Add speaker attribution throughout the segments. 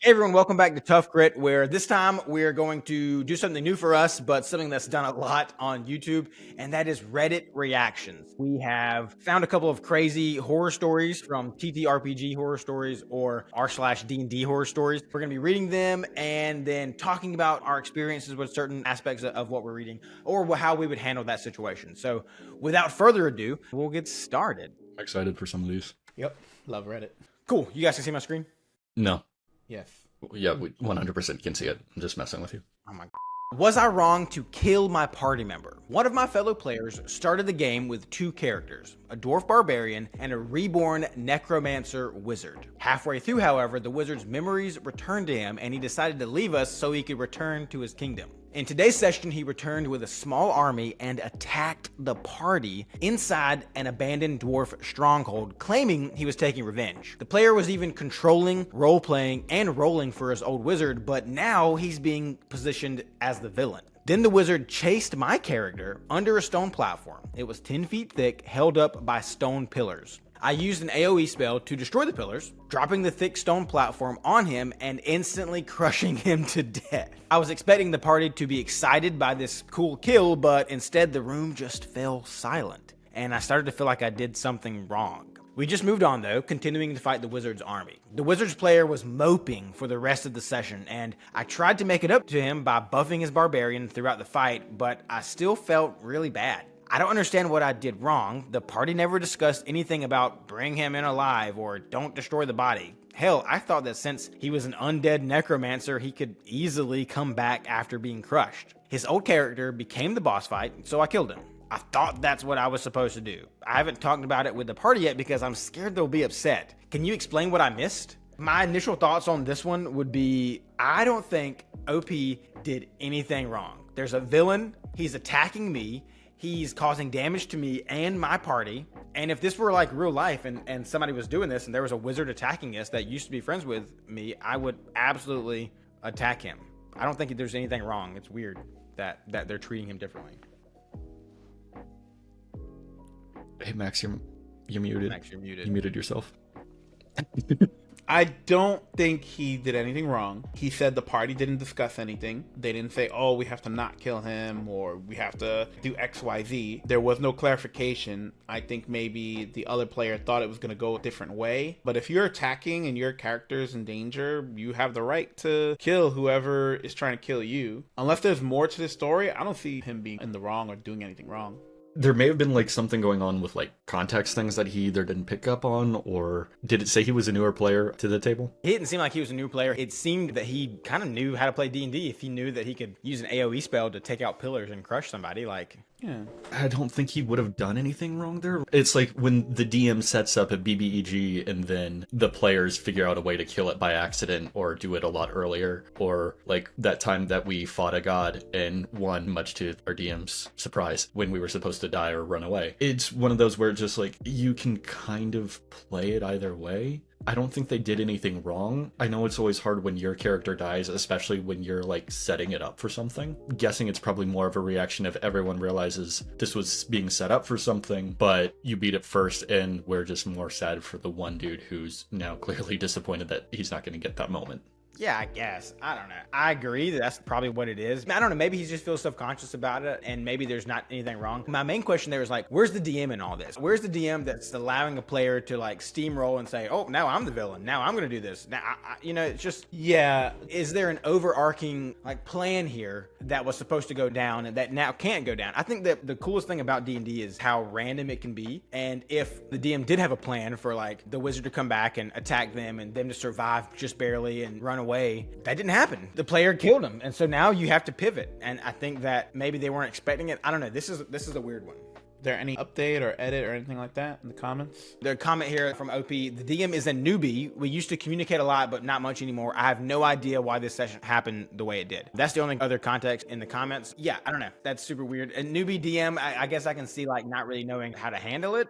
Speaker 1: Hey everyone, welcome back to Tough Crit, where this time we're going to do something new for us, but something that's done a lot on YouTube, and that is Reddit reactions. We have found a couple of crazy horror stories from TTRPG horror stories or r/D&D horror stories. We're going to be reading them and then talking about our experiences with certain aspects of what we're reading or how we would handle that situation. So without further ado, we'll get started.
Speaker 2: I'm excited for some of these.
Speaker 3: Yep, love Reddit.
Speaker 1: Cool. You guys can see my screen?
Speaker 2: No.
Speaker 3: Yes.
Speaker 2: Yeah, we 100% can see it. I'm just messing with you.
Speaker 1: Oh my God. Was I wrong to kill my party member? One of my fellow players started the game with two characters, a dwarf barbarian and a reborn necromancer wizard. Halfway through, however, the wizard's memories returned to him and he decided to leave us so he could return to his kingdom. In today's session, he returned with a small army and attacked the party inside an abandoned dwarf stronghold, claiming he was taking revenge. The player was even controlling, role-playing, and rolling for his old wizard, but now he's being positioned as the villain. Then the wizard chased my character under a stone platform. It was 10 feet thick, held up by stone pillars. I used an AoE spell to destroy the pillars, dropping the thick stone platform on him and instantly crushing him to death. I was expecting the party to be excited by this cool kill, but instead the room just fell silent, and I started to feel like I did something wrong. We just moved on though, continuing to fight the wizard's army. The wizard's player was moping for the rest of the session, and I tried to make it up to him by buffing his barbarian throughout the fight, but I still felt really bad. I don't understand what I did wrong. The party never discussed anything about bring him in alive or don't destroy the body. Hell, I thought that since he was an undead necromancer, he could easily come back after being crushed. His old character became the boss fight, so I killed him. I thought that's what I was supposed to do. I haven't talked about it with the party yet because I'm scared they'll be upset. Can you explain what I missed? My initial thoughts on this one would be, I don't think OP did anything wrong. There's a villain, he's attacking me, he's causing damage to me and my party. And if this were like real life and somebody was doing this and there was a wizard attacking us that used to be friends with me, I would absolutely attack him. I don't think there's anything wrong. It's weird that they're treating him differently.
Speaker 2: Hey, Max, you're muted.
Speaker 1: Max, you're muted.
Speaker 2: You muted yourself.
Speaker 3: I don't think he did anything wrong. He said the party didn't discuss anything. They didn't say, oh, we have to not kill him or we have to do XYZ. There was no clarification. I think maybe the other player thought it was going to go a different way. But if you're attacking and your character is in danger, you have the right to kill whoever is trying to kill you. Unless there's more to the story, I don't see him being in the wrong or doing anything wrong.
Speaker 2: There may have been like something going on with like context things that he either didn't pick up on, or did it say he was a newer player to the table?
Speaker 1: He didn't seem like he was a new player. It seemed that he kind of knew how to play D&D if he knew that he could use an AoE spell to take out pillars and crush somebody. Like,
Speaker 3: Yeah.
Speaker 2: I don't think he would have done anything wrong there. It's like when the DM sets up a BBEG and then the players figure out a way to kill it by accident or do it a lot earlier, or like that time that we fought a god and won much to our DM's surprise when we were supposed to die or run away. It's one of those where it's just like you can kind of play it either way. I don't think they did anything wrong. I know it's always hard when your character dies, especially when you're like setting it up for something. I'm guessing it's probably more of a reaction if everyone realizes this was being set up for something, but you beat it first and we're just more sad for the one dude who's now clearly disappointed that he's not going to get that moment.
Speaker 1: yeah, I guess. I don't know. I agree that that's probably what it is. I don't know. Maybe he just feels self-conscious about it, and maybe there's not anything wrong. My main question there is like, where's the DM in all this? Where's the DM that's allowing a player to like steamroll and say, oh, now I'm the villain. Now I'm going to do this. Now, you know, it's just,
Speaker 3: Yeah.
Speaker 1: is there an overarching like plan here that was supposed to go down and that now can't go down? I think that the coolest thing about D&D is how random it can be. And if the DM did have a plan for like the wizard to come back and attack them and them to survive just barely and run away, that didn't happen. The player killed him. And so now you have to pivot. And I think that maybe they weren't expecting it. I don't know. This is a weird one.
Speaker 3: There any update or edit or anything like that in the comments?
Speaker 1: The comment here from OP, the DM is a newbie. We used to communicate a lot, but not much anymore. I have no idea why this session happened the way it did. That's the only other context in the comments. Yeah, I don't know. That's super weird. A newbie DM, I guess I can see like not really knowing how to handle it.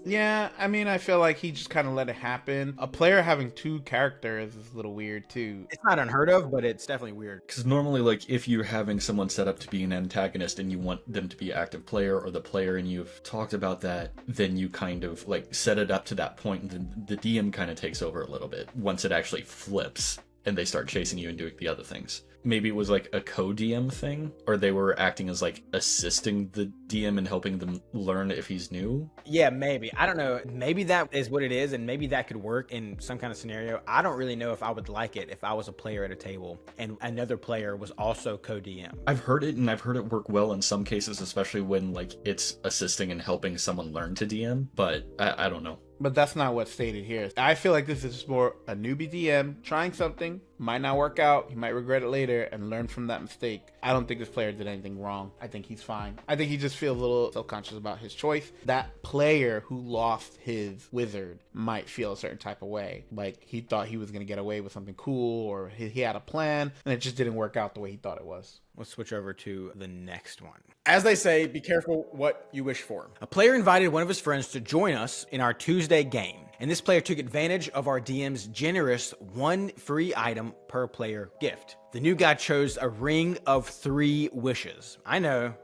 Speaker 3: Yeah, I mean, I feel like he just kind of let it happen. A player having two characters is a little weird too.
Speaker 1: It's not unheard of, but it's definitely weird.
Speaker 2: Because normally, like, if you're having someone set up to be an antagonist and you want them to be an active player or the player and you've talked about that, then you kind of, like, set it up to that point and then the DM kind of takes over a little bit once it actually flips. and they start chasing you and doing the other things. Maybe it was like a co-DM thing, or they were acting as like assisting the DM and helping them learn if he's new.
Speaker 1: Yeah, maybe. I don't know. Maybe that is what it is, and maybe that could work in some kind of scenario. I don't really know if I would like it if I was a player at a table and another player was also co-DM.
Speaker 2: I've heard it, and I've heard it work well in some cases, especially when like it's assisting and helping someone learn to DM, but I don't know.
Speaker 3: But that's not what's stated here. I feel like this is just more a newbie DM trying something, might not work out, he might regret it later and learn from that mistake. I don't think this player did anything wrong. I think he's fine. I think he just feels a little self-conscious about his choice. That player who lost his wizard might feel a certain type of way. Like he thought he was going to get away with something cool, or he had a plan and it just didn't work out the way he thought it was.
Speaker 1: Let's switch over to the next one. As they say, be careful what you wish for. A player invited one of his friends to join us in our Tuesday game, and this player took advantage of our DM's generous one free item per player gift. The new guy chose a ring of 3 wishes. I know,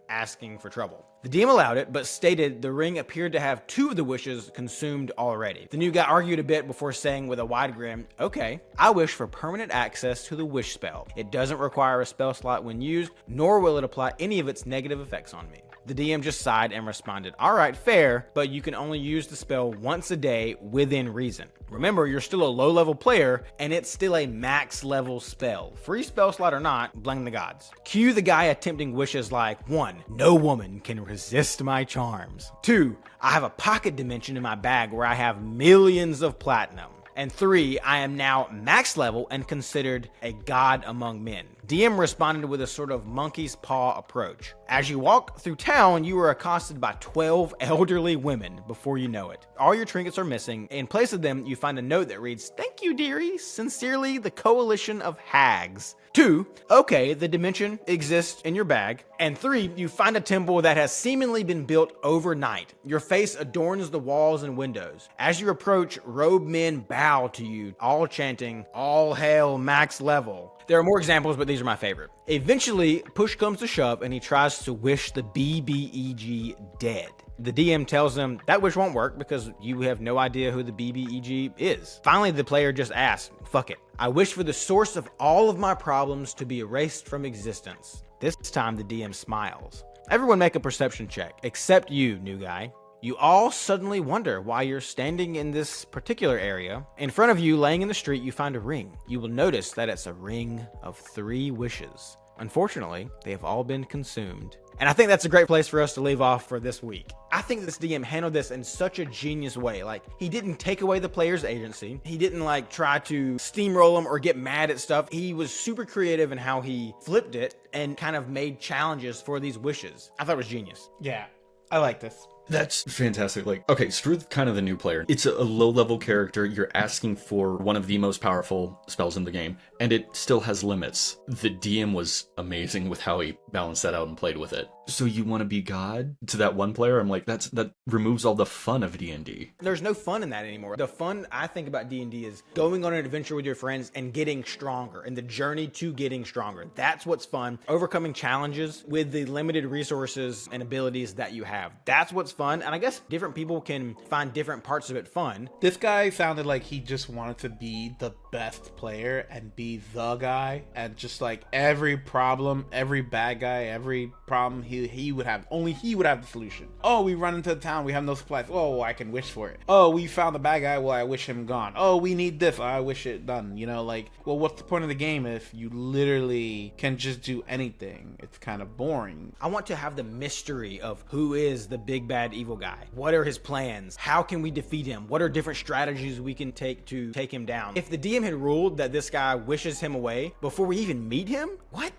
Speaker 1: asking for trouble. The DM allowed it, but stated the ring appeared to have 2 of the wishes consumed already. The new guy argued a bit before saying with a wide grin, okay, I wish for permanent access to the wish spell. It doesn't require a spell slot when used, nor will it apply any of its negative effects on me. The DM just sighed and responded, all right, fair, but you can only use the spell once a day within reason. Remember, you're still a low-level player, and it's still a max-level spell. Free spell slot or not, blame the gods. Cue the guy attempting wishes like, 1, no woman can resist my charms. 2, I have a pocket dimension in my bag where I have millions of platinum. And 3, I am now max level and considered a god among men. DM responded with a sort of monkey's paw approach. As you walk through town, you are accosted by 12 elderly women before you know it. All your trinkets are missing. In place of them, you find a note that reads, thank you, dearie. Sincerely, the Coalition of Hags. 2, okay, the dimension exists in your bag. And 3, you find a temple that has seemingly been built overnight. Your face adorns the walls and windows. As you approach, robed men bow to you, all chanting, all hail max level. There are more examples, but these are my favorite. Eventually, push comes to shove, and he tries to wish the BBEG dead. The DM tells him that wish won't work because you have no idea who the BBEG is. Finally, the player just asks, fuck it. I wish for the source of all of my problems to be erased from existence. This time, the DM smiles. Everyone make a perception check, except you, new guy. You all suddenly wonder why you're standing in this particular area. In front of you, laying in the street, you find a ring. You will notice that it's a ring of 3 wishes. Unfortunately, they have all been consumed. And I think that's a great place for us to leave off for this week. I think this DM handled this in such a genius way. Like, he didn't take away the player's agency. He didn't like try to steamroll them or get mad at stuff. He was super creative in how he flipped it and kind of made challenges for these wishes. I thought it was genius.
Speaker 3: Yeah, I like this.
Speaker 2: That's fantastic. Like, okay, screw kind of the new player. It's a low-level character. You're asking for one of the most powerful spells in the game, and it still has limits. The DM was amazing with how he balanced that out and played with it. So you want to be God to that one player? I'm like, that removes all the fun of D&D.
Speaker 1: There's no fun in that anymore. The fun I think about D&D is going on an adventure with your friends and getting stronger, and the journey to getting stronger. That's what's fun. Overcoming challenges with the limited resources and abilities that you have. That's what's fun, and I guess different people can find different parts of it fun.
Speaker 3: This guy sounded like he just wanted to be the best player and be the guy, and just like every problem, every bad guy, every problem he would have, only he would have the solution. Oh, we run into the town, we have no supplies. Oh, I can wish for it. Oh, we found the bad guy, well, I wish him gone. Oh, we need this, I wish it done. You know, like, well, what's the point of the game if you literally can just do anything? It's kind of boring.
Speaker 1: I want to have the mystery of who is the big bad evil guy. What are his plans? How can we defeat him? What are different strategies we can take to take him down? If the DM had ruled that this guy wishes him away before we even meet him, what?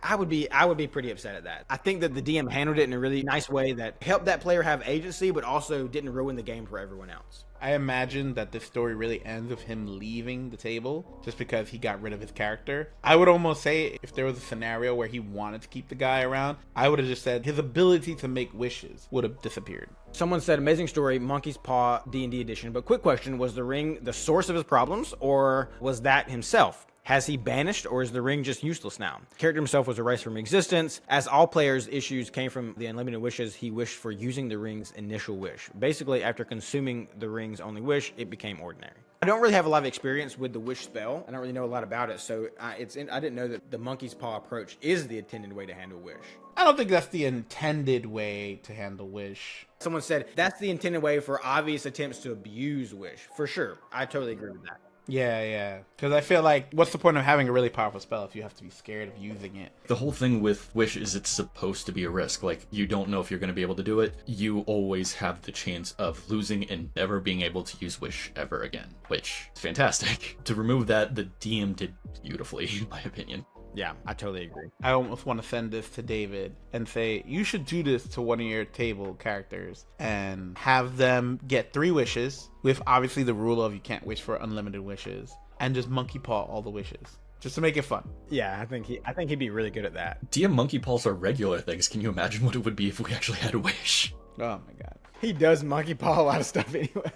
Speaker 1: I would be pretty upset at that. I think that the DM handled it in a really nice way that helped that player have agency, but also didn't ruin the game for everyone else.
Speaker 3: I imagine that this story really ends with him leaving the table just because he got rid of his character. I would almost say if there was a scenario where he wanted to keep the guy around, I would have just said his ability to make wishes would have disappeared.
Speaker 1: Someone said, amazing story, Monkey's Paw D&D edition, but quick question, was the ring the source of his problems, or was that himself? Has he banished, or is the ring just useless now? The character himself was erased from existence. As all players' issues came from the unlimited wishes, he wished for using the ring's initial wish. Basically, after consuming the ring's only wish, it became ordinary. I don't really have a lot of experience with the wish spell. I don't really know a lot about it, so I didn't know that the monkey's paw approach is the intended way to handle wish.
Speaker 3: I don't think that's the intended way to handle wish.
Speaker 1: Someone said that's the intended way for obvious attempts to abuse wish. For sure. I totally agree with that.
Speaker 3: Yeah. Because I feel like, what's the point of having a really powerful spell if you have to be scared of using it?
Speaker 2: The whole thing with Wish is it's supposed to be a risk. Like, you don't know if you're going to be able to do it. You always have the chance of losing and never being able to use Wish ever again, which is fantastic. To remove that, the DM did beautifully, in my opinion.
Speaker 1: Yeah, I totally agree.
Speaker 3: I almost want to send this to David and say, you should do this to one of your table characters and have them get 3 wishes, with obviously the rule of you can't wish for unlimited wishes, and just monkey paw all the wishes, just to make it fun.
Speaker 1: Yeah, I think he'd be really good at that.
Speaker 2: DM monkey paws are regular things. Can you imagine what it would be if we actually had a Wish?
Speaker 3: Oh my god.
Speaker 1: He does monkey paw a lot of stuff anyway.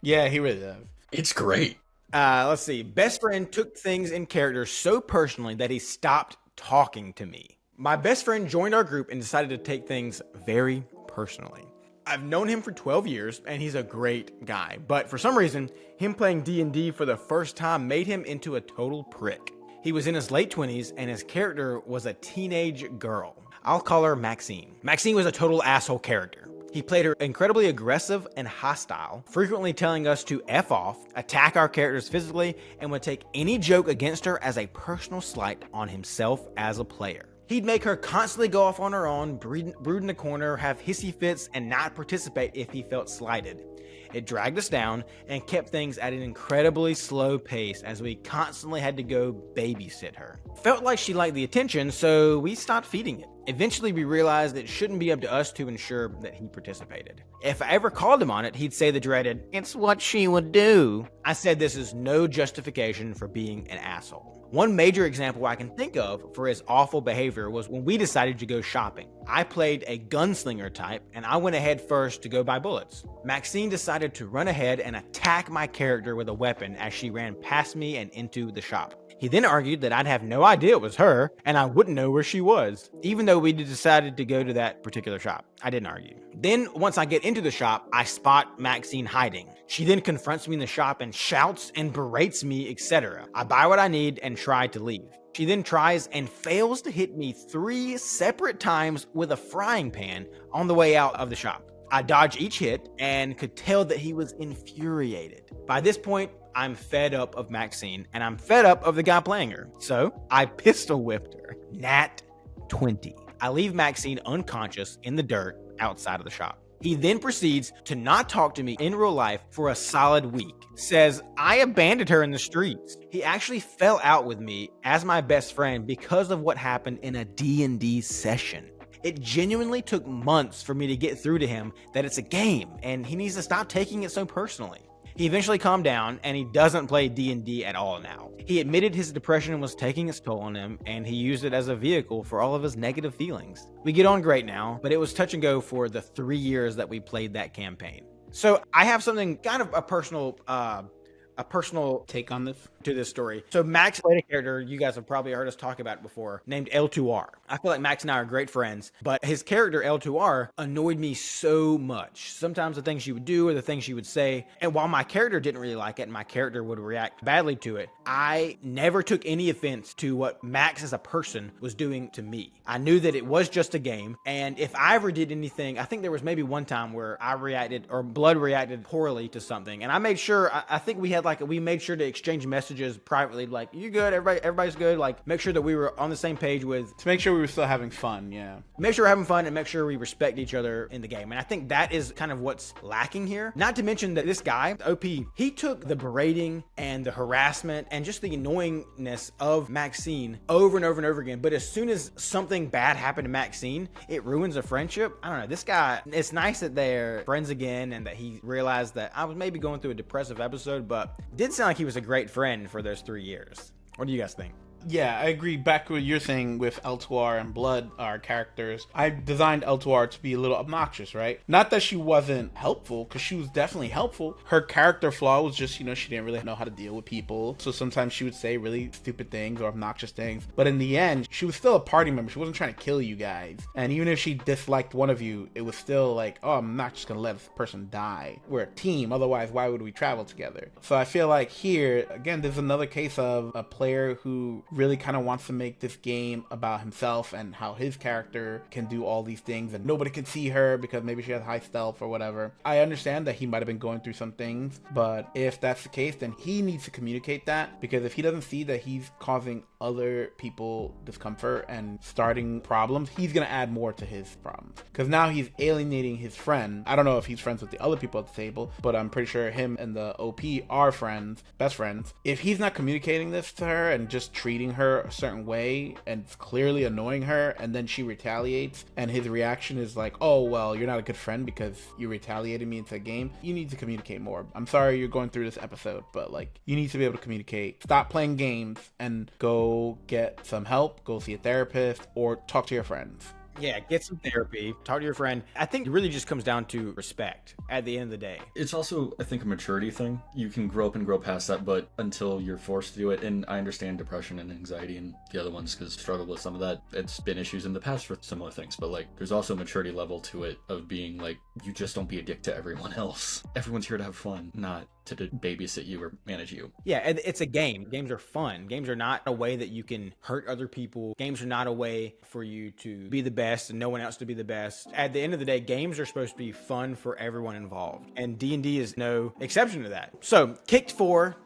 Speaker 3: Yeah, he really does.
Speaker 2: It's great.
Speaker 1: Let's see. Best friend took things in character so personally that he stopped talking to me. My best friend joined our group and decided to take things very personally. I've known him for 12 years and he's a great guy, but for some reason, him playing D&D for the first time made him into a total prick. He was in his late 20s and his character was a teenage girl. I'll call her Maxine. Maxine was a total asshole character. He played her incredibly aggressive and hostile, frequently telling us to F off, attack our characters physically, and would take any joke against her as a personal slight on himself as a player. He'd make her constantly go off on her own, brood in the corner, have hissy fits, and not participate if he felt slighted. It dragged us down and kept things at an incredibly slow pace as we constantly had to go babysit her. Felt like she liked the attention, so we stopped feeding it. Eventually, we realized it shouldn't be up to us to ensure that he participated. If I ever called him on it, he'd say the dreaded, "It's what she would do." I said this is no justification for being an asshole. One major example I can think of for his awful behavior was when we decided to go shopping. I played a gunslinger type, and I went ahead first to go buy bullets. Maxine decided to run ahead and attack my character with a weapon as she ran past me and into the shop. He then argued that I'd have no idea it was her, and I wouldn't know where she was, even though we decided to go to that particular shop. I didn't argue. Then, once I get into the shop, I spot Maxine hiding. She then confronts me in the shop and shouts and berates me, etc. I buy what I need and try to leave. She then tries and fails to hit me 3 separate times with a frying pan on the way out of the shop. I dodge each hit and could tell that he was infuriated. By this point, I'm fed up of Maxine and I'm fed up of the guy playing her. So I pistol whipped her. Nat 20. I leave Maxine unconscious in the dirt outside of the shop. He then proceeds to not talk to me in real life for a solid week. Says I abandoned her in the streets. He actually fell out with me as my best friend because of what happened in a D&D session. It genuinely took months for me to get through to him that it's a game and he needs to stop taking it so personally. He eventually calmed down and he doesn't play D&D at all now. He admitted his depression was taking its toll on him and he used it as a vehicle for all of his negative feelings. We get on great now, but it was touch and go for the 3 years that we played that campaign. So I have something kind of a personal
Speaker 3: Take on this?
Speaker 1: to this story. So Max played a character you guys have probably heard us talk about before named L2R. I feel like Max and I are great friends, but his character L2R annoyed me so much. Sometimes the things she would do or the things she would say, and while my character didn't really like it and my character would react badly to it, I never took any offense to what Max as a person was doing to me. I knew that it was just a game, and if I ever did anything, I think there was maybe one time where I reacted or Blood reacted poorly to something, and I made sure, I think we made sure to exchange messages privately, like, you good, everybody's good, like make sure that we were on the same page with,
Speaker 3: To make sure we were still having fun, yeah.
Speaker 1: make sure we're having fun and make sure we respect each other in the game. And I think that is kind of what's lacking here. Not to mention that this guy, OP, he took the berating and the harassment and just the annoyingness of Maxine over and over and over again. But as soon as something bad happened to Maxine, it ruins a friendship. I don't know. This guy, it's nice that they're friends again and that he realized that I was maybe going through a depressive episode, but it did sound like he was a great friend for those 3 years. What do you guys think?
Speaker 3: Yeah, I agree. Back to what you're saying with L2R and Blood, our characters. I designed L2R to be a little obnoxious, right? Not that she wasn't helpful, because she was definitely helpful. Her character flaw was just, she didn't really know how to deal with people. So sometimes she would say really stupid things or obnoxious things. But in the end, she was still a party member. She wasn't trying to kill you guys. And even if she disliked one of you, it was still like, oh, I'm not just going to let this person die. We're a team. Otherwise, why would we travel together? So I feel like here, again, there's another case of a player who really kind of wants to make this game about himself and how his character can do all these things and nobody can see her because maybe she has high stealth or whatever. I understand that he might have been going through some things, but if that's the case, then he needs to communicate that, because if he doesn't see that he's causing other people discomfort and starting problems, he's going to add more to his problems, because now he's alienating his friend. I don't know if he's friends with the other people at the table, but I'm pretty sure him and the OP are friends, best friends. If he's not communicating this to her and just treating her a certain way and it's clearly annoying her, and then she retaliates and his reaction is like, oh, well, you're not a good friend because you retaliated me into a game, you need to communicate more. I'm sorry you're going through this episode, but like, you need to be able to communicate. Stop playing games and go get some help, go see a therapist, or talk to your friends.
Speaker 1: Yeah, get some therapy, talk to your friend. I think it really just comes down to respect at the end of the day.
Speaker 2: It's also, I think, a maturity thing. You can grow up and grow past that, but until you're forced to do it, and I understand depression and anxiety and the other ones because struggle with some of that. It's been issues in the past for similar things, but like, there's also a maturity level to it of being like, you just don't be a dick to everyone else. Everyone's here to have fun, not to babysit you or manage you.
Speaker 1: Yeah, and it's a game. Games are fun. Games are not a way that you can hurt other people. Games are not a way for you to be the best and no one else to be the best. At the end of the day, games are supposed to be fun for everyone involved, and D&D is no exception to that. So, kicked for ...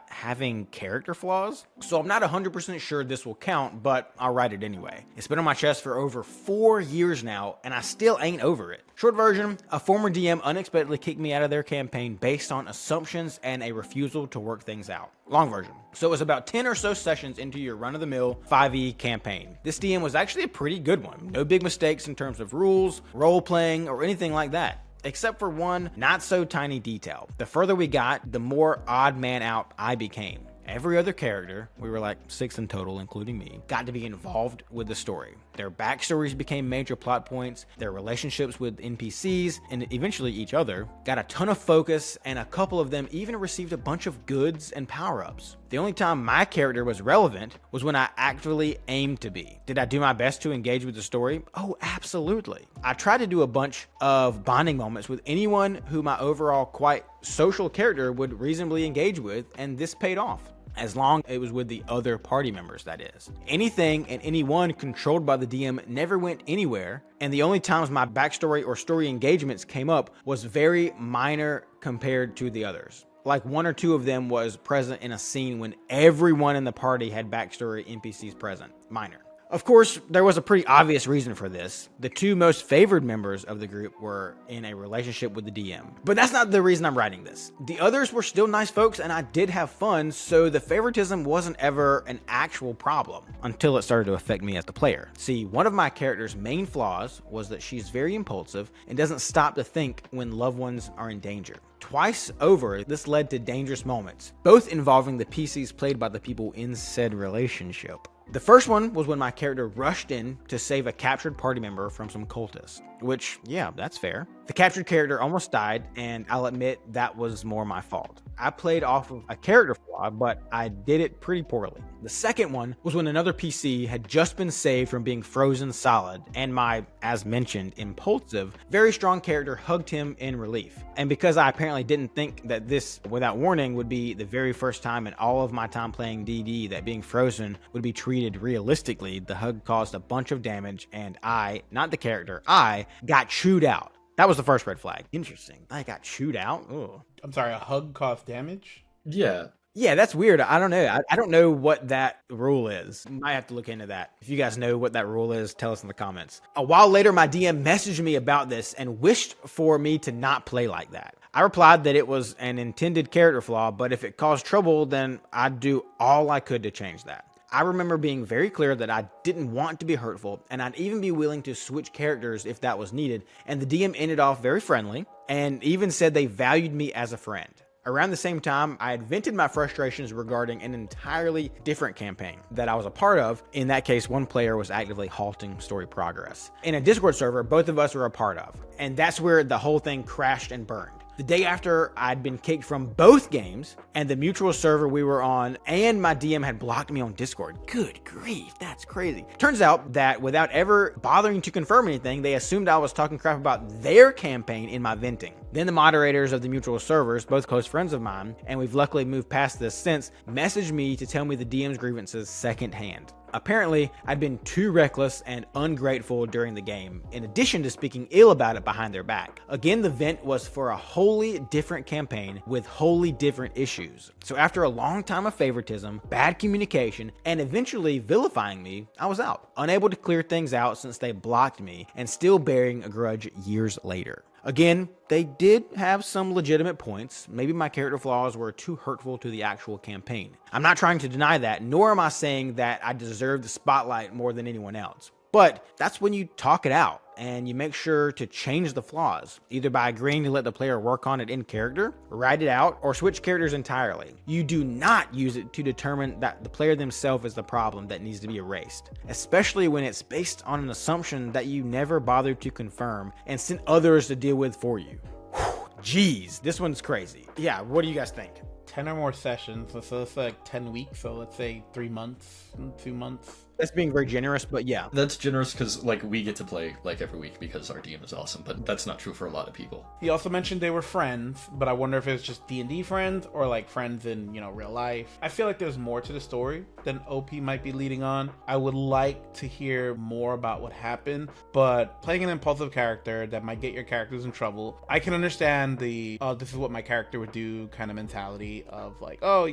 Speaker 1: having character flaws. So I'm not 100% sure this will count, but I'll write it anyway. It's been on my chest for over 4 years now, and I still ain't over it. Short version, a former DM unexpectedly kicked me out of their campaign based on assumptions and a refusal to work things out. Long version. So it was about 10 or so sessions into your run-of-the-mill 5e campaign. This DM was actually a pretty good one. No big mistakes in terms of rules, role-playing, or anything like that, except for one not so tiny detail. The further we got, the more odd man out I became. Every other character, we were like 6 in total, including me, got to be involved with the story. Their backstories became major plot points, their relationships with NPCs, and eventually each other, got a ton of focus, and a couple of them even received a bunch of goods and power-ups. The only time my character was relevant was when I actually aimed to be. Did I do my best to engage with the story? Oh, absolutely. I tried to do a bunch of bonding moments with anyone who my overall quite social character would reasonably engage with, and this paid off. As long as it was with the other party members, that is. Anything and anyone controlled by the DM never went anywhere, and the only times my backstory or story engagements came up was very minor compared to the others. Like 1 or 2 of them was present in a scene when everyone in the party had backstory NPCs present. Minor. Of course, there was a pretty obvious reason for this. The 2 most favored members of the group were in a relationship with the DM. But that's not the reason I'm writing this. The others were still nice folks and I did have fun, so the favoritism wasn't ever an actual problem until it started to affect me as the player. See, one of my character's main flaws was that she's very impulsive and doesn't stop to think when loved ones are in danger. Twice over, this led to dangerous moments, both involving the PCs played by the people in said relationship. The first one was when my character rushed in to save a captured party member from some cultists, which, yeah, that's fair. The captured character almost died, and I'll admit that was more my fault. I played off of a character flaw, but I did it pretty poorly. The second one was when another PC had just been saved from being frozen solid, and my, as mentioned, impulsive, very strong character hugged him in relief. And because I apparently didn't think that this, without warning, would be the very first time in all of my time playing DD that being frozen would be treated realistically, the hug caused a bunch of damage, and I, not the character, I got chewed out. That was the first red flag. Interesting. I got chewed out? Ugh.
Speaker 3: I'm sorry, a hug caused damage?
Speaker 2: Yeah.
Speaker 1: Yeah, that's weird. I don't know. I don't know what that rule is. Might have to look into that. If you guys know what that rule is, tell us in the comments. A while later, my DM messaged me about this and wished for me to not play like that. I replied that it was an intended character flaw, but if it caused trouble, then I'd do all I could to change that. I remember being very clear that I didn't want to be hurtful, and I'd even be willing to switch characters if that was needed, and the DM ended off very friendly, and even said they valued me as a friend. Around the same time, I had vented my frustrations regarding an entirely different campaign that I was a part of. In that case, one player was actively halting story progress. In a Discord server, both of us were a part of, and that's where the whole thing crashed and burned. The day after I'd been kicked from both games and the mutual server we were on, and my DM had blocked me on Discord. Good grief, that's crazy. Turns out that without ever bothering to confirm anything, they assumed I was talking crap about their campaign in my venting. Then the moderators of the mutual servers, both close friends of mine, and we've luckily moved past this since, messaged me to tell me the DM's grievances secondhand. Apparently, I'd been too reckless and ungrateful during the game, in addition to speaking ill about it behind their back. Again, the vent was for a wholly different campaign with wholly different issues. So after a long time of favoritism, bad communication, and eventually vilifying me, I was out, unable to clear things out since they blocked me, and still bearing a grudge years later. Again, they did have some legitimate points. Maybe my character flaws were too hurtful to the actual campaign. I'm not trying to deny that, nor am I saying that I deserve the spotlight more than anyone else. But that's when you talk it out and you make sure to change the flaws, either by agreeing to let the player work on it in character, write it out, or switch characters entirely. You do not use it to determine that the player themselves is the problem that needs to be erased, especially when it's based on an assumption that you never bothered to confirm and sent others to deal with for you. Jeez, this one's crazy. Yeah, what do you guys think?
Speaker 3: 10 or more sessions, so it's like 10 weeks, so let's say 3 months, 2 months.
Speaker 1: That's being very generous, but yeah.
Speaker 2: That's generous because, like, we get to play, like, every week because our DM is awesome, but that's not true for a lot of people.
Speaker 3: He also mentioned they were friends, but I wonder if it's just D&D friends or, like, friends in, real life. I feel like there's more to the story than OP might be leading on. I would like to hear more about what happened, but playing an impulsive character that might get your characters in trouble, I can understand the, oh, this is what my character would do kind of mentality of, like, oh,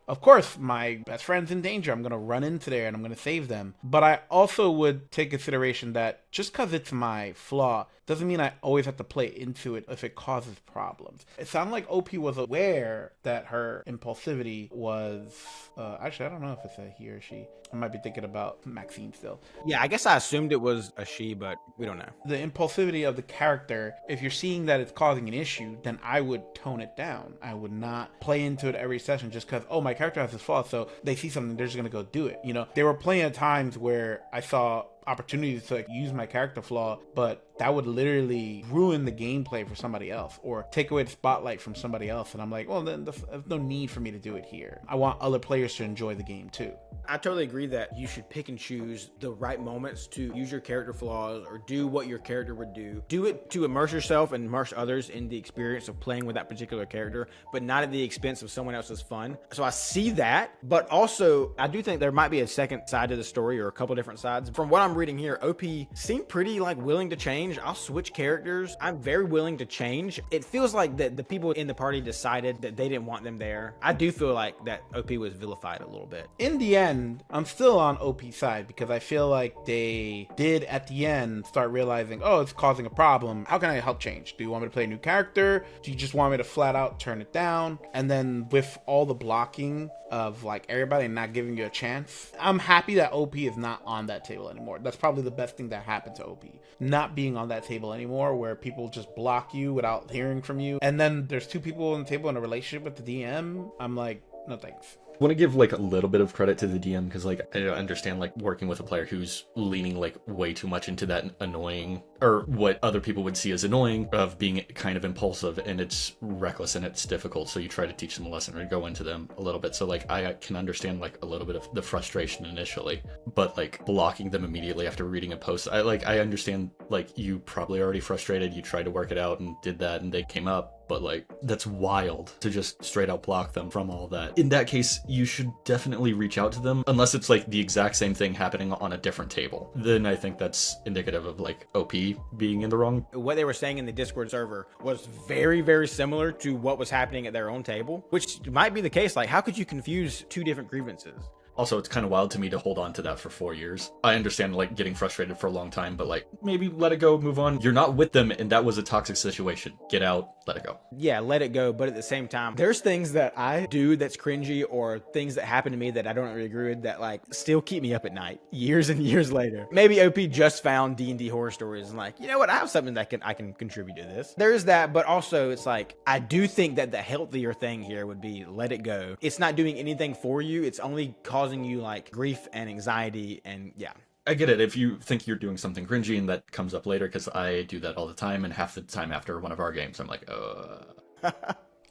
Speaker 3: of course, my best friend's in danger. I'm going to run into there and I'm going to save them. But I also would take consideration that just because it's my flaw doesn't mean I always have to play into it if it causes problems. It sounded like OP was aware that her impulsivity was actually, I don't know if it's a he or she. I might be thinking about Maxine still.
Speaker 1: Yeah, I guess I assumed it was a she, but we don't know.
Speaker 3: The impulsivity of the character, if you're seeing that it's causing an issue, then I would tone it down. I would not play into it every session just because, oh, my character has this flaw, so they see something, they're just going to go do it. There were plenty of times where I saw opportunities to use my character flaw, but that would literally ruin the gameplay for somebody else or take away the spotlight from somebody else. And I'm like, well, then there's no need for me to do it here. I want other players to enjoy the game too.
Speaker 1: I totally agree that you should pick and choose the right moments to use your character flaws or do what your character would do. Do it to immerse yourself and immerse others in the experience of playing with that particular character, but not at the expense of someone else's fun. So I see that, but also I do think there might be a second side to the story or a couple different sides. From what I'm reading here, OP seemed pretty willing to change. I'll switch characters. I'm very willing to change. It feels like that the people in the party decided that they didn't want them there. I do feel like that OP was vilified a little bit.
Speaker 3: In the end, I'm still on OP's side because I feel like they did at the end start realizing, oh, it's causing a problem. How can I help change? Do you want me to play a new character? Do you just want me to flat out turn it down? And then with all the blocking of everybody and not giving you a chance, I'm happy that OP is not on that table anymore. That's probably the best thing that happened to OP. Not being on that table anymore where people just block you without hearing from you. And then there's two people on the table in a relationship with the DM. I'm like, no thanks.
Speaker 2: I want to give a little bit of credit to the DM because I understand working with a player who's leaning way too much into that annoying or what other people would see as annoying of being kind of impulsive, and it's reckless and it's difficult, so you try to teach them a lesson or go into them a little bit. So I can understand a little bit of the frustration initially, but blocking them immediately after reading a post, I understand you probably already frustrated, you tried to work it out and did that and they came up. But that's wild to just straight out block them from all that. In that case, you should definitely reach out to them, unless it's the exact same thing happening on a different table. Then I think that's indicative of OP being in the wrong.
Speaker 1: What they were saying in the Discord server was very, very similar to what was happening at their own table, which might be the case. How could you confuse two different grievances?
Speaker 2: Also, it's kind of wild to me to hold on to that for 4 years. I understand, like, getting frustrated for a long time, but, like, maybe let it go, move on. You're not with them, and that was a toxic situation. Get out, let it go.
Speaker 1: Yeah, let it go. But at the same time, there's things that I do that's cringy, or things that happen to me that I don't really agree with, that like still keep me up at night years and years later. Maybe OP just found D&D horror stories and like, you know what, I have something that I can contribute to this. There's that, but also it's like, I do think that the healthier thing here would be let it go. It's not doing anything for you. It's only causing you like grief and anxiety, and yeah.
Speaker 2: I get it if you think you're doing something cringy and that comes up later, because I do that all the time, and half the time after one of our games, I'm like,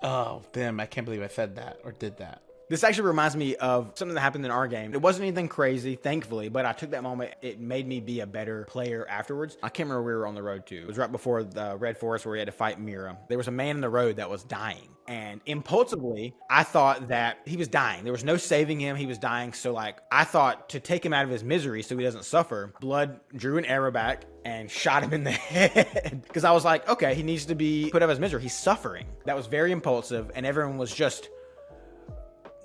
Speaker 3: Oh, damn, I can't believe I said that or did that.
Speaker 1: This actually reminds me of something that happened in our game. It wasn't anything crazy, thankfully, but I took that moment. It made me be a better player afterwards. I can't remember where we were on the road to. It was right before the Red Forest where we had to fight Mira. There was a man in the road that was dying. And impulsively, I thought that he was dying. There was no saving him. He was dying. So like, I thought to take him out of his misery so he doesn't suffer, Blood drew an arrow back and shot him in the head. Because I was like, okay, he needs to be put out of his misery. He's suffering. That was very impulsive. And everyone was just,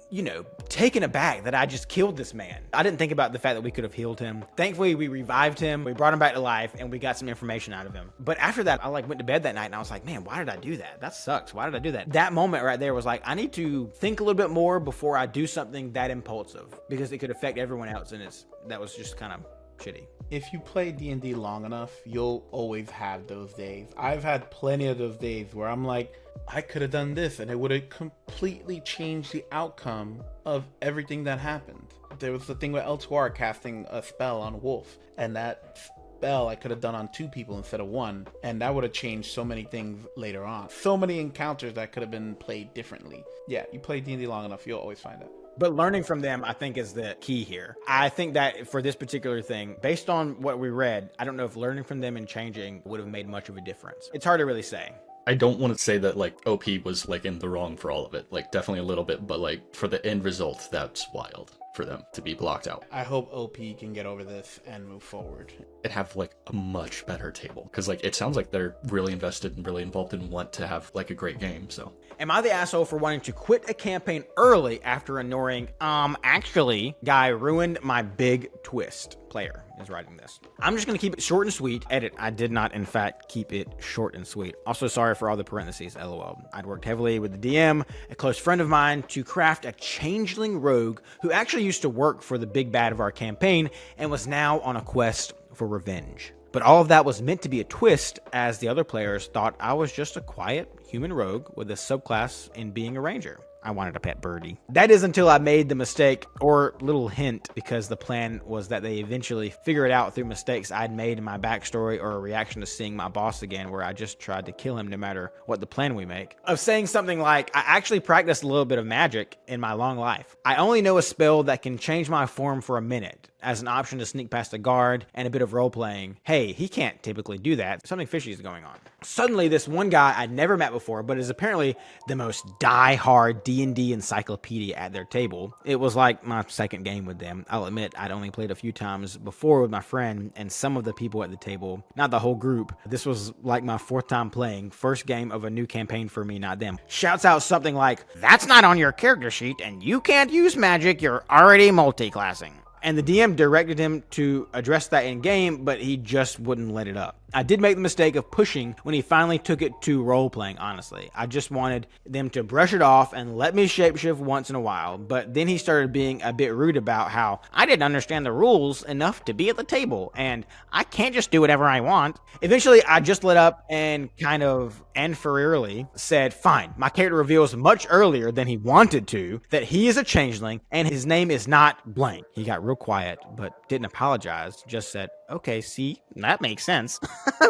Speaker 1: you know, taken aback that I just killed this man. I didn't think about the fact that we could have healed him. Thankfully, we revived him, we brought him back to life, and we got some information out of him. But after that, I like went to bed that night and I was like, man, why did I do that? That sucks. Why did I do that? That moment right there was like, I need to think a little bit more before I do something that impulsive, because it could affect everyone else, and that was just kind of shitty.
Speaker 3: If you play D&D long enough, you'll always have those days. I've had plenty of those days where I'm like, I could have done this and it would have completely changed the outcome of everything that happened. There was the thing with El casting a spell on Wolf, and that spell I could have done on 2 people instead of 1, and that would have changed so many things later on. So many encounters that could have been played differently. Yeah, you play D&D long enough, you'll always find it.
Speaker 1: But learning from them, I think, is the key here. I think that for this particular thing, based on what we read, I don't know if learning from them and changing would have made much of a difference. It's hard to really say.
Speaker 2: I don't want to say that, like, OP was, like, in the wrong for all of it. Like, definitely a little bit, but, like, for the end result, that's wild for them to be blocked out.
Speaker 3: I hope OP can get over this and move forward.
Speaker 2: And have, like, a much better table. Because, like, it sounds like they're really invested and really involved and want to have, like, a great game, so.
Speaker 1: Am I the asshole for wanting to quit a campaign early after ignoring, actually, guy ruined my big twist? Player is writing this. I'm just going to keep it short and sweet. Edit, I did not, in fact, keep it short and sweet. Also, sorry for all the parentheses, lol. I'd worked heavily with the DM, a close friend of mine, to craft a changeling rogue who actually used to work for the big bad of our campaign and was now on a quest for revenge. But all of that was meant to be a twist, as the other players thought I was just a quiet human rogue with a subclass in being a ranger. I wanted a pet birdie. That is until I made the mistake, or little hint, because the plan was that they eventually figure it out through mistakes I'd made in my backstory or a reaction to seeing my boss again, where I just tried to kill him no matter what the plan we make. Of saying something like, I actually practiced a little bit of magic in my long life. I only know a spell that can change my form for a minute, as an option to sneak past a guard and a bit of role-playing. Hey, he can't typically do that. Something fishy is going on. Suddenly, this one guy I'd never met before, but is apparently the most die-hard D&D encyclopedia at their table. It was like my second game with them. I'll admit, I'd only played a few times before with my friend and some of the people at the table, not the whole group. This was like my 4th time playing, first game of a new campaign for me, not them. Shouts out something like, "That's not on your character sheet, and you can't use magic, you're already multi-classing." And the DM directed him to address that in game, but he just wouldn't let it up. I did make the mistake of pushing when he finally took it to role-playing, honestly. I just wanted them to brush it off and let me shapeshift once in a while, but then he started being a bit rude about how I didn't understand the rules enough to be at the table, and I can't just do whatever I want. Eventually, I just let up and kind of inferiorly said, fine, my character reveals much earlier than he wanted to that he is a changeling and his name is not blank. He got real quiet, but didn't apologize, just said, okay, see, that makes sense,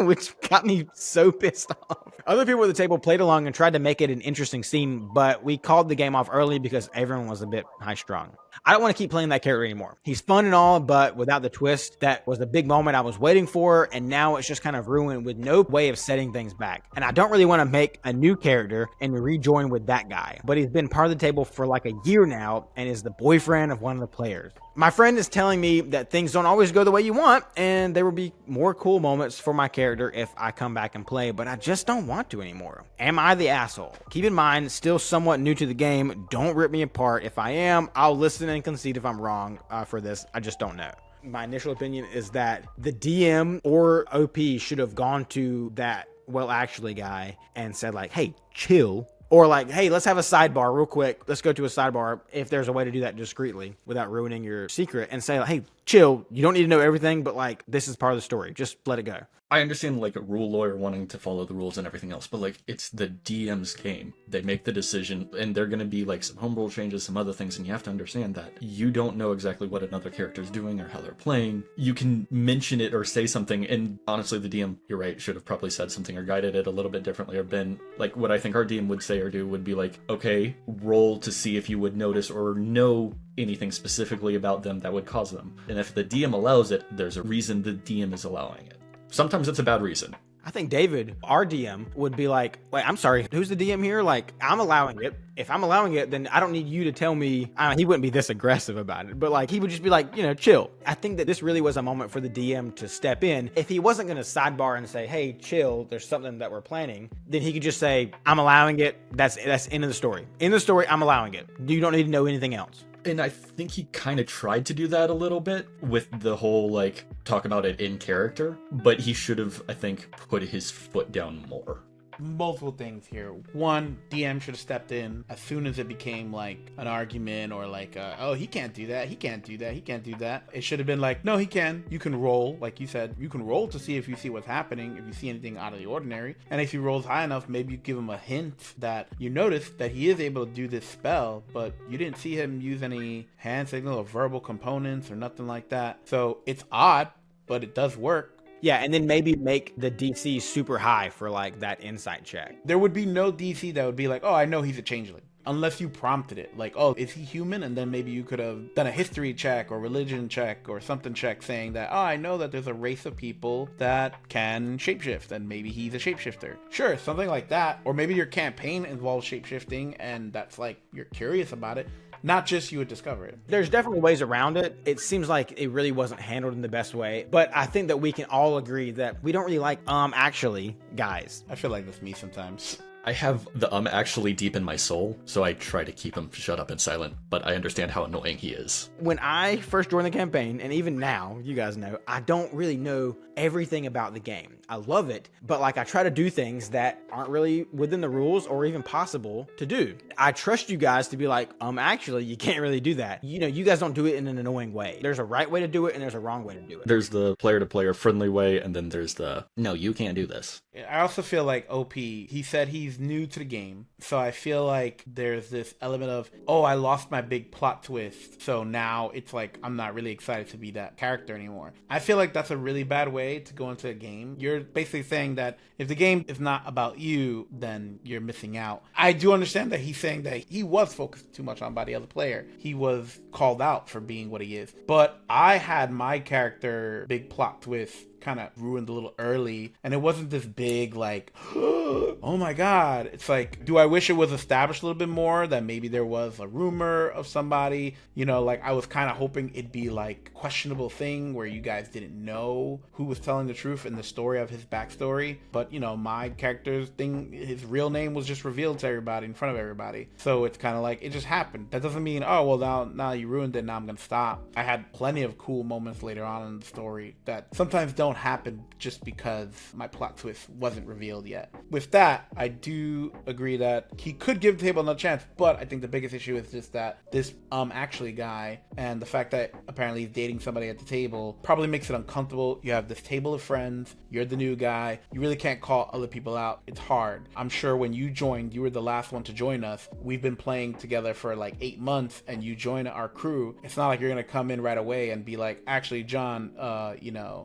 Speaker 1: which got me so pissed off. Other people at the table played along and tried to make it an interesting scene, but we called the game off early because everyone was a bit high-strung. I don't want to keep playing that character anymore. He's fun and all, but without the twist, that was the big moment I was waiting for, and now it's just kind of ruined with no way of setting things back. And I don't really want to make a new character and rejoin with that guy, but he's been part of the table for like a year now and is the boyfriend of one of the players. My friend is telling me that things don't always go the way you want, and there will be more cool moments for my character if I come back and play, but I just don't want to anymore. Am I the asshole? Keep in mind, still somewhat new to the game. Don't rip me apart. If I am, I'll listen listen and concede if I'm wrong for this. I just don't know. My initial opinion is that the DM or OP should have gone to that well actually guy and said like, hey, chill. Or like, hey, let's have a sidebar real quick. Let's go to a sidebar if there's a way to do that discreetly without ruining your secret, and say like, hey, chill. You don't need to know everything, but like, this is part of the story. Just let it go.
Speaker 2: I understand like a rule lawyer wanting to follow the rules and everything else, but like it's the DM's game. They make the decision, and they're going to be like some home rule changes, some other things, and you have to understand that you don't know exactly what another character is doing or how they're playing. You can mention it or say something, and honestly, the DM, you're right, should have probably said something or guided it a little bit differently, or been like what I think our DM would say or do would be like, okay, roll to see if you would notice or know anything specifically about them that would cause them. And if the DM allows it, there's a reason the DM is allowing it. Sometimes it's a bad reason.
Speaker 1: I think David, our DM, would be like, wait, I'm sorry, who's the DM here? Like, I'm allowing it. If I'm allowing it, then I don't need you to tell me. He wouldn't be this aggressive about it, but like, he would just be like, chill. I think that this really was a moment for the DM to step in. If he wasn't going to sidebar and say, hey, chill, there's something that we're planning, then he could just say, I'm allowing it. That's end of the story. In the story, I'm allowing it. You don't need to know anything else.
Speaker 2: And I think he kind of tried to do that a little bit with the whole, like, talk about it in character, but he should have, I think, put his foot down more.
Speaker 3: Multiple things here. One, DM should have stepped in as soon as it became like an argument or like, oh, he can't do that. He can't do that. He can't do that. It should have been like, no, he can. You can roll. Like you said, you can roll to see if you see what's happening, if you see anything out of the ordinary. And if he rolls high enough, maybe you give him a hint that you notice that he is able to do this spell, but you didn't see him use any hand signal or verbal components or nothing like that. So it's odd, but it does work.
Speaker 1: Yeah, and then maybe make the DC super high for like that insight check.
Speaker 3: There would be no DC that would be like, oh, I know he's a changeling. Unless you prompted it. Like, oh, is he human? And then maybe you could have done a history check or religion check or something check saying that, oh, I know that there's a race of people that can shapeshift and maybe he's a shapeshifter. Sure, something like that. Or maybe your campaign involves shapeshifting and that's like, you're curious about it. Not just you would discover it.
Speaker 1: There's definitely ways around it. It seems like it really wasn't handled in the best way, but I think that we can all agree that we don't really like actually guys.
Speaker 3: I feel like that's me sometimes.
Speaker 2: I have the actually deep in my soul, so I try to keep him shut up and silent, but I understand how annoying he is.
Speaker 1: When I first joined the campaign, and even now, you guys know, I don't really know everything about the game. I love it, but like I try to do things that aren't really within the rules or even possible to do. I trust you guys to be like, actually, you can't really do that. You guys don't do it in an annoying way. There's a right way to do it and there's a wrong way to do it.
Speaker 2: There's the player-to-player friendly way, and then there's the, no, you can't do this.
Speaker 3: I also feel like OP, he said he's new to the game, so I feel like there's this element of, oh, I lost my big plot twist, so now it's like I'm not really excited to be that character anymore. I feel like that's a really bad way to go into a game. You're basically saying that if the game is not about you, then you're missing out. I do understand that he's saying that he was focused too much on by the other player. He was called out for being what he is. But I had my character big plot twist kind of ruined a little early, and it wasn't this big like oh my god. It's like, do I wish it was established a little bit more that maybe there was a rumor of somebody, like I was kind of hoping it'd be like questionable thing where you guys didn't know who was telling the truth in the story of his backstory, but my character's thing, his real name was just revealed to everybody in front of everybody, so it's kind of like it just happened. That doesn't mean, oh well, now you ruined it, now I'm gonna stop. I had plenty of cool moments later on in the story that sometimes don't happen just because my plot twist wasn't revealed yet. With that, I do agree that he could give the table another chance, but I think the biggest issue is just that this actually guy and the fact that apparently he's dating somebody at the table probably makes it uncomfortable. You have this table of friends, you're the new guy, you really can't call other people out. It's hard. I'm sure when you joined, you were the last one to join us. We've been playing together for like 8 months and you join our crew. It's not like you're gonna come in right away and be like, actually John,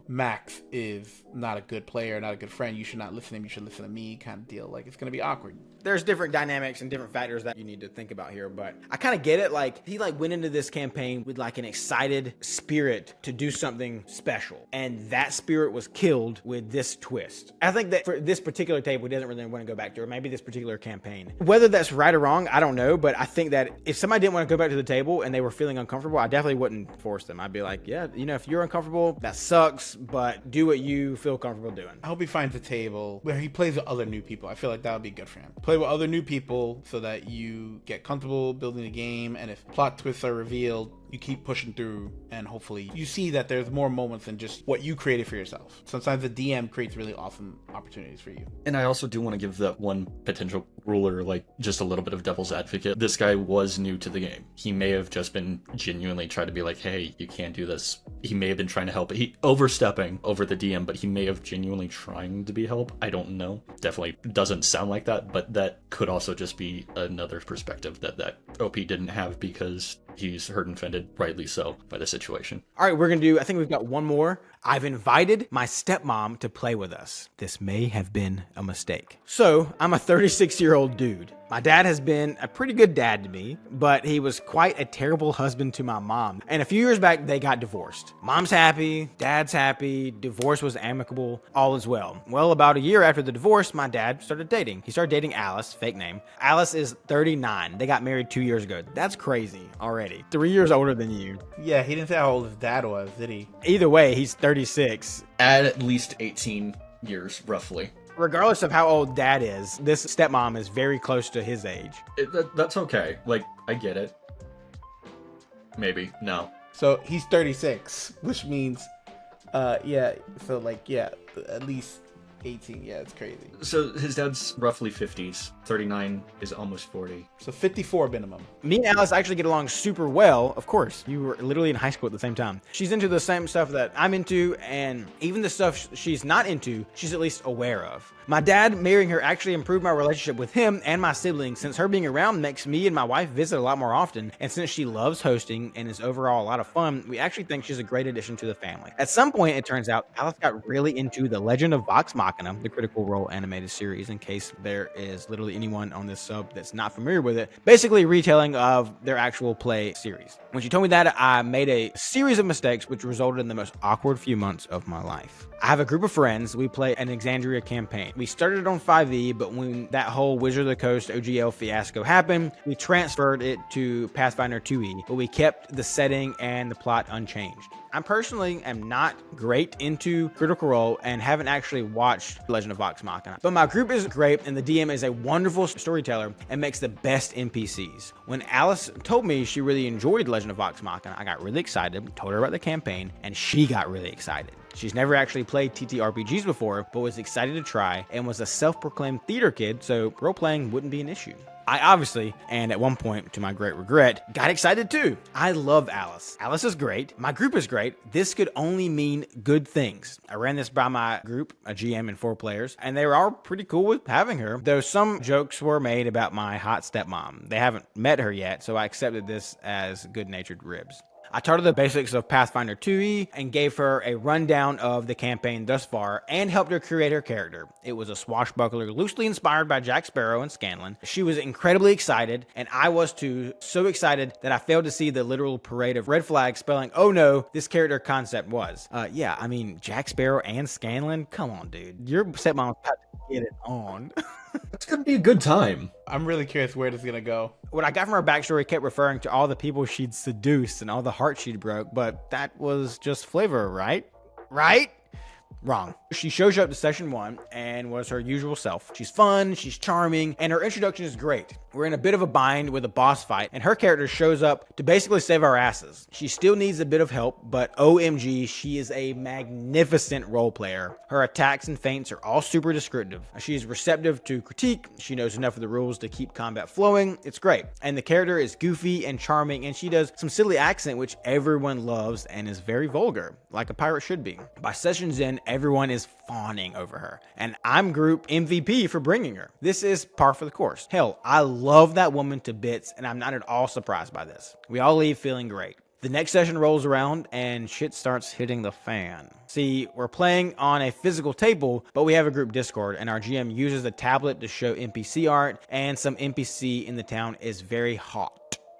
Speaker 3: Max is not a good player, not a good friend. You should not listen to him. You should listen to me, kind of deal. Like, it's going to be awkward.
Speaker 1: There's different dynamics and different factors that you need to think about here, but I kind of get it. Like, he went into this campaign with like an excited spirit to do something special, and that spirit was killed with this twist. I think that for this particular table, he doesn't really want to go back to, or maybe this particular campaign. Whether that's right or wrong, I don't know, but I think that if somebody didn't want to go back to the table and they were feeling uncomfortable, I definitely wouldn't force them. I'd be like, yeah, if you're uncomfortable, that sucks, but do what you feel comfortable doing.
Speaker 3: I hope he finds a table where he plays with other new people. I feel like that would be good for him. play with other new people so that you get comfortable building the game, and if plot twists are revealed, you keep pushing through, and hopefully you see that there's more moments than just what you created for yourself. Sometimes the DM creates really awesome opportunities for you.
Speaker 2: And I also do want to give that one potential ruler, like, just a little bit of devil's advocate. This guy was new to the game. He may have just been genuinely trying to be like, hey, you can't do this. He may have been trying to help. He overstepping over the DM, but he may have genuinely trying to be help. I don't know. Definitely doesn't sound like that, but that could also just be another perspective that OP didn't have because he's hurt and offended, rightly so, by the situation.
Speaker 1: All right, we're going to do, I think we've got one more. I've invited my stepmom to play with us. This may have been a mistake. So, I'm a 36-year-old dude. My dad has been a pretty good dad to me, but he was quite a terrible husband to my mom. And a few years back, they got divorced. Mom's happy, dad's happy, divorce was amicable, all is well. Well, about a year after the divorce, my dad started dating. He started dating Alice, fake name. Alice is 39. They got married 2 years ago. That's crazy already. 3 years older than you.
Speaker 3: Yeah, he didn't say how old his dad was, did he?
Speaker 1: Either way, he's 36.
Speaker 2: At least 18 years, roughly.
Speaker 1: Regardless of how old dad is, this stepmom is very close to his age.
Speaker 2: That's okay. Like, I get it. Maybe. No.
Speaker 3: So he's 36, which means, yeah, so like, yeah, at least 18. Yeah, it's crazy.
Speaker 2: So his dad's roughly 50s. 39 is almost 40.
Speaker 3: So 54 minimum.
Speaker 1: Me and Alice actually get along super well. Of course, you were literally in high school at the same time. She's into the same stuff that I'm into, and even the stuff she's not into, she's at least aware of. My dad marrying her actually improved my relationship with him and my siblings, since her being around makes me and my wife visit a lot more often, and since she loves hosting and is overall a lot of fun, we actually think she's a great addition to the family. At some point, it turns out Alice got really into The Legend of Vox Machina, the Critical Role animated series, in case there is literally anyone on this sub that's not familiar with it. Basically, retelling of their actual play series. When she told me that, I made a series of mistakes which resulted in the most awkward few months of my life. I have a group of friends. We play an Exandria campaign. We started on 5e, but when that whole Wizard of the Coast OGL fiasco happened, we transferred it to Pathfinder 2e, but we kept the setting and the plot unchanged. I personally am not great into Critical Role and haven't actually watched Legend of Vox Machina, but my group is great and the DM is a wonderful storyteller and makes the best NPCs. When Alice told me she really enjoyed Legend of Vox Machina, I got really excited, told her about the campaign, and she got really excited. She's never actually played TTRPGs before, but was excited to try and was a self-proclaimed theater kid, so role-playing wouldn't be an issue. I obviously, and at one point, to my great regret, got excited too. I love Alice. Alice is great. My group is great. This could only mean good things. I ran this by my group, a GM and 4 players, and they were all pretty cool with having her, though some jokes were made about my hot stepmom. They haven't met her yet, so I accepted this as good-natured ribs. I taught her the basics of Pathfinder 2e and gave her a rundown of the campaign thus far and helped her create her character. It was a swashbuckler loosely inspired by Jack Sparrow and Scanlan. She was incredibly excited, and I was too, so excited that I failed to see the literal parade of red flags spelling, oh no, this character concept was. Yeah, I mean, Jack Sparrow and Scanlan? Come on, dude. Your stepmom's about to get it on.
Speaker 2: It's gonna be a good time.
Speaker 3: I'm really curious where this is gonna go.
Speaker 1: What I got from her backstory kept referring to all the people she'd seduced and all the hearts she'd broke, but that was just flavor, right? Right? Wrong. She shows up to session 1 and was her usual self. She's fun, she's charming, and her introduction is great. We're in a bit of a bind with a boss fight, and her character shows up to basically save our asses. She still needs a bit of help, but OMG, she is a magnificent role player. Her attacks and feints are all super descriptive. She's receptive to critique, she knows enough of the rules to keep combat flowing. It's great. And the character is goofy and charming, and she does some silly accent which everyone loves and is very vulgar, like a pirate should be. By session's end, everyone is fawning over her, and I'm group MVP for bringing her. This is par for the course. Hell, I love that woman to bits, and I'm not at all surprised by this. We all leave feeling great. The next session rolls around and shit starts hitting the fan. See, we're playing on a physical table, but we have a group Discord, and our GM uses a tablet to show NPC art, and some NPC in the town is very hot.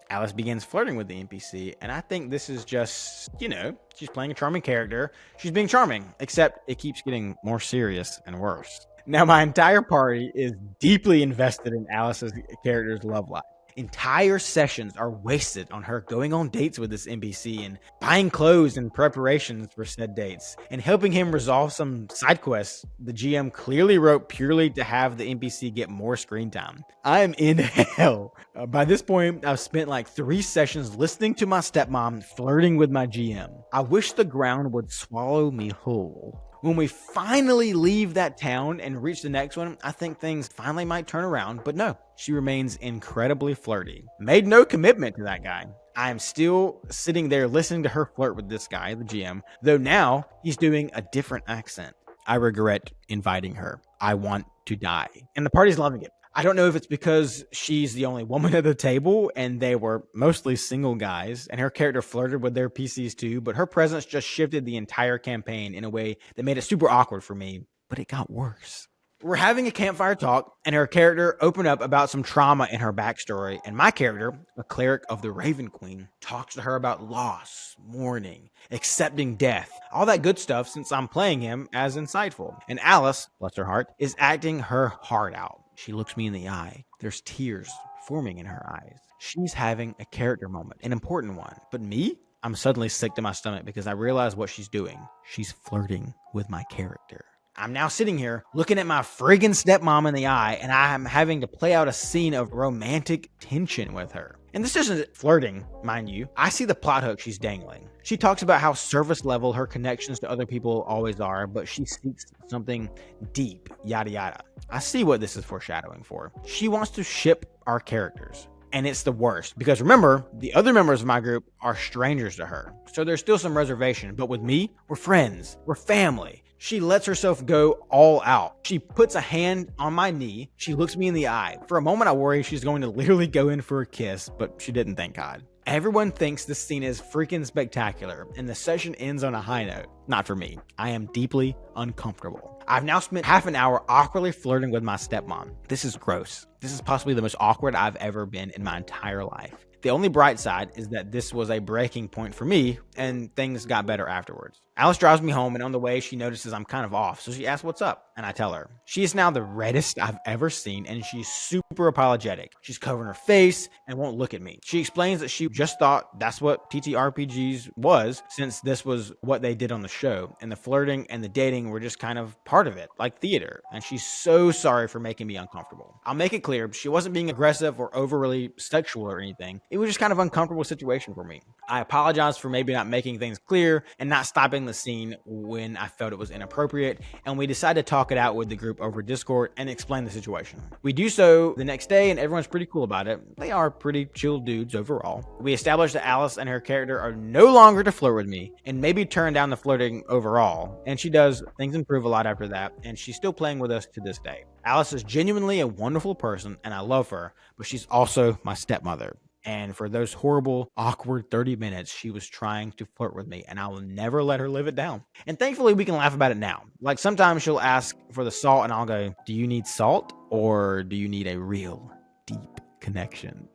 Speaker 1: Alice begins flirting with the NPC, and I think this is just, you know, she's playing a charming character. She's being charming, except it keeps getting more serious and worse. Now, my entire party is deeply invested in Alice's character's love life. Entire sessions are wasted on her going on dates with this NPC and buying clothes in preparations for said dates and helping him resolve some side quests the GM clearly wrote purely to have the NPC get more screen time. I am in hell. By this point, I've spent like 3 sessions listening to my stepmom flirting with my GM. I wish the ground would swallow me whole. When we finally leave that town and reach the next one, I think things finally might turn around, but no, she remains incredibly flirty. Made no commitment to that guy. I am still sitting there listening to her flirt with this guy, the GM, though now he's doing a different accent. I regret inviting her. I want to die. And the party's loving it. I don't know if it's because she's the only woman at the table and they were mostly single guys and her character flirted with their PCs too, but her presence just shifted the entire campaign in a way that made it super awkward for me, but it got worse. We're having a campfire talk and her character opened up about some trauma in her backstory, and my character, a cleric of the Raven Queen, talks to her about loss, mourning, accepting death, all that good stuff since I'm playing him as insightful. And Alice, bless her heart, is acting her heart out. She looks me in the eye. There's tears forming in her eyes. She's having a character moment, an important one. But me? I'm suddenly sick to my stomach because I realize what she's doing. She's flirting with my character. I'm now sitting here looking at my friggin' stepmom in the eye, and I'm having to play out a scene of romantic tension with her. And this isn't flirting, mind you. I see the plot hook she's dangling. She talks about how surface level her connections to other people always are, but she seeks something deep, yada yada. I see what this is foreshadowing for. She wants to ship our characters. And it's the worst because remember, the other members of my group are strangers to her. So there's still some reservation, but with me, we're friends, we're family. She lets herself go all out. She puts a hand on my knee. She looks me in the eye. For a moment, I worry she's going to literally go in for a kiss, but she didn't, thank God. Everyone thinks this scene is freaking spectacular, and the session ends on a high note. Not for me. I am deeply uncomfortable. I've now spent half an hour awkwardly flirting with my stepmom. This is gross. This is possibly the most awkward I've ever been in my entire life. The only bright side is that this was a breaking point for me, and things got better afterwards. Alice drives me home, and on the way, she notices I'm kind of off, so she asks what's up, and I tell her. She is now the reddest I've ever seen, and she's super apologetic. She's covering her face and won't look at me. She explains that she just thought that's what TTRPGs was, since this was what they did on the show, and the flirting and the dating were just kind of part of it, like theater, and she's so sorry for making me uncomfortable. I'll make it clear, she wasn't being aggressive or overly sexual or anything. It was just kind of an uncomfortable situation for me. I apologize for maybe not making things clear and not stopping the scene when I felt it was inappropriate, and we decided to talk it out with the group over Discord and explain the situation. We do so the next day, and everyone's pretty cool about it. They are pretty chill dudes overall. We established that Alice and her character are no longer to flirt with me, and maybe turn down the flirting overall, and she does. Things improve a lot after that, and she's still playing with us to this day. Alice is genuinely a wonderful person, and I love her, but she's also my stepmother. And for those horrible, awkward 30 minutes, she was trying to flirt with me, and I will never let her live it down. And thankfully, we can laugh about it now. Like sometimes she'll ask for the salt, and I'll go, do you need salt, or do you need a real, deep connection?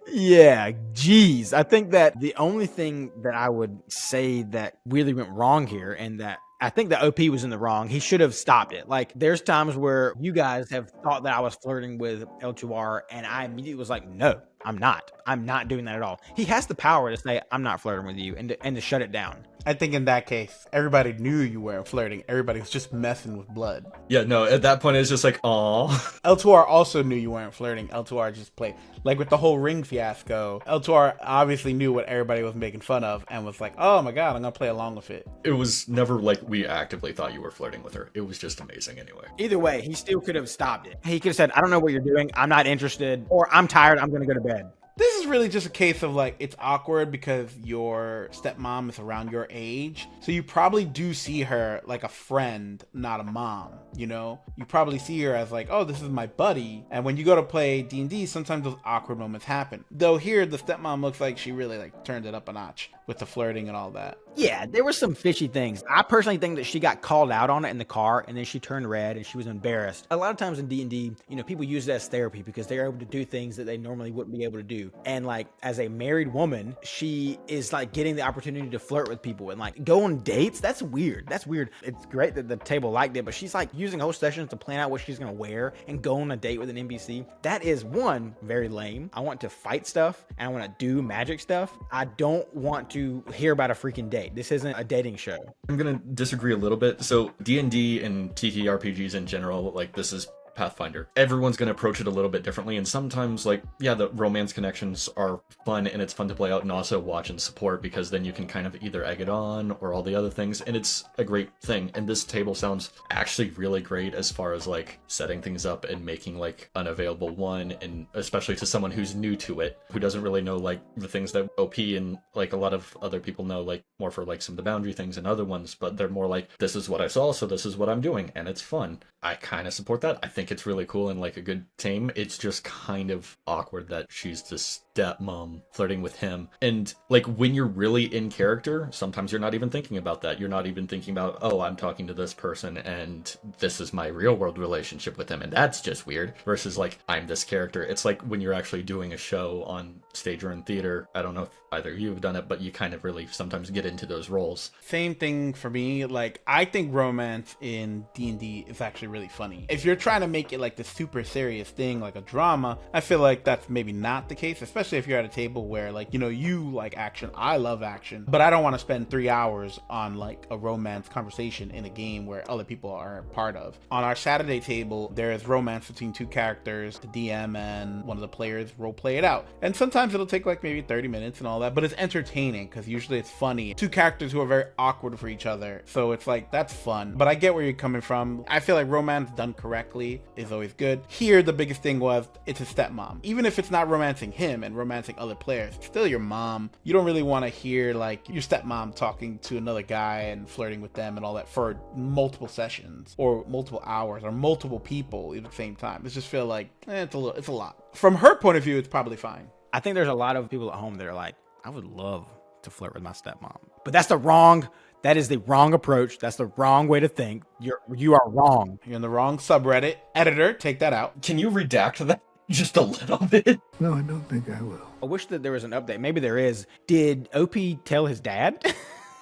Speaker 1: Yeah, geez. I think that the only thing that I would say that really went wrong here, and that I think the OP was in the wrong. He should have stopped it. Like, there's times where you guys have thought that I was flirting with L2R, and I immediately was like, no, I'm not. I'm not doing that at all. He has the power to say, I'm not flirting with you, and to shut it down.
Speaker 3: I think in that case, everybody knew you weren't flirting. Everybody was just messing with blood.
Speaker 2: Yeah, no, at that point, it's just like, aw.
Speaker 3: L2R also knew you weren't flirting. L2R just played. Like with the whole ring fiasco, L2R obviously knew what everybody was making fun of and was like, oh my god, I'm gonna play along with it.
Speaker 2: It was never like we actively thought you were flirting with her. It was just amazing anyway.
Speaker 1: Either way, he still could have stopped it. He could have said, I don't know what you're doing. I'm not interested. Or I'm tired. I'm going to go to bed.
Speaker 3: This is really just a case of like, it's awkward because your stepmom is around your age. So you probably do see her like a friend, not a mom, you know? You probably see her as like, oh, this is my buddy. And when you go to play D&D, sometimes those awkward moments happen. Though here, the stepmom looks like she really like turned it up a notch with the flirting and all that.
Speaker 1: Yeah, there were some fishy things. I personally think that she got called out on it in the car, and then she turned red and she was embarrassed. A lot of times in D&D, people use it as therapy because they're able to do things that they normally wouldn't be able to do. And like, as a married woman, she is like getting the opportunity to flirt with people and like go on dates. That's weird. That's weird. It's great that the table liked it, but she's like using whole sessions to plan out what she's gonna wear and go on a date with an NPC. That is one, very lame. I want to fight stuff and I want to do magic stuff. I don't want to hear about a freaking date. This isn't a dating show.
Speaker 2: I'm gonna disagree a little bit. So D&D and TTRPGs in general, like this is Pathfinder. Everyone's going to approach it a little bit differently, and sometimes, like, yeah, the romance connections are fun and it's fun to play out and also watch and support, because then you can kind of either egg it on or all the other things, and it's a great thing. And this table sounds actually really great as far as like setting things up and making like an available one, and especially to someone who's new to it, who doesn't really know like the things that OP and like a lot of other people know, like more for like some of the boundary things and other ones, but they're more like, this is what I saw, so this is what I'm doing, and it's fun. I kind of support that. I think it's really cool and like a good tame. It's just kind of awkward that she's the stepmom flirting with him. And like when you're really in character, sometimes you're not even thinking about that. You're not even thinking about, oh, I'm talking to this person and this is my real world relationship with them, and that's just weird. Versus like, I'm this character. It's like when you're actually doing a show on stage or in theater. I don't know if either of you have done it, but you kind of really sometimes get into those roles.
Speaker 3: Same thing for me. Like, I think romance in D&D is actually really funny. If you're trying to make it like the super serious thing, like a drama, I feel like that's maybe not the case, especially if you're at a table where like, you like action. I love action, but I don't want to spend 3 hours on like a romance conversation in a game where other people are part of. On our Saturday table, there is romance between two characters. The DM and one of the players role play it out. And sometimes it'll take like maybe 30 minutes and all that, but it's entertaining because usually it's funny. Two characters who are very awkward for each other. So it's like, that's fun. But I get where you're coming from. I feel like romance done correctly is always good. Here, the biggest thing was it's a stepmom. Even if it's not romancing him and romancing other players, it's still your mom. You don't really want to hear like your stepmom talking to another guy and flirting with them and all that for multiple sessions or multiple hours or multiple people at the same time. It just feel like it's a lot. From her point of view, it's probably fine.
Speaker 1: I think there's a lot of people at home that are like, I would love to flirt with my stepmom, but that is the wrong approach. That's the wrong way to think. You are wrong.
Speaker 3: You're in the wrong subreddit. Editor, take that out.
Speaker 2: Can you redact that just a little bit?
Speaker 4: No, I don't think I will.
Speaker 1: I wish that there was an update. Maybe there is. Did OP tell his dad?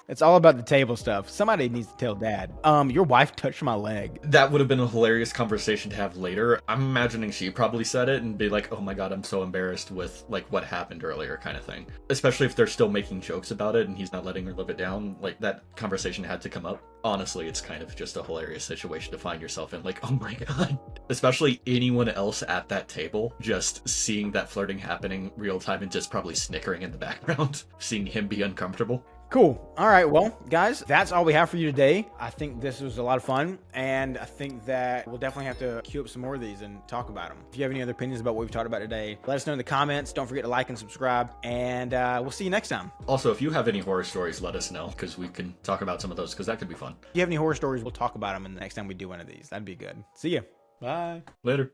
Speaker 1: It's all about the table stuff. Somebody needs to tell dad. Your wife touched my leg.
Speaker 2: That would have been a hilarious conversation to have later. I'm imagining she probably said it and be like, oh my god, I'm so embarrassed with like what happened earlier kind of thing. Especially if they're still making jokes about it and he's not letting her live it down. Like that conversation had to come up. Honestly, it's kind of just a hilarious situation to find yourself in. Like, oh my god. Especially anyone else at that table, just seeing that flirting happening real time and just probably snickering in the background, seeing him be uncomfortable.
Speaker 1: Cool. All right. Well, guys, that's all we have for you today. I think this was a lot of fun, and I think that we'll definitely have to queue up some more of these and talk about them. If you have any other opinions about what we've talked about today, let us know in the comments. Don't forget to like and subscribe, and we'll see you next time.
Speaker 2: Also, if you have any horror stories, let us know, because we can talk about some of those, because that could be fun.
Speaker 1: If you have any horror stories, we'll talk about them in the next time we do one of these. That'd be good. See ya.
Speaker 3: Bye.
Speaker 2: Later.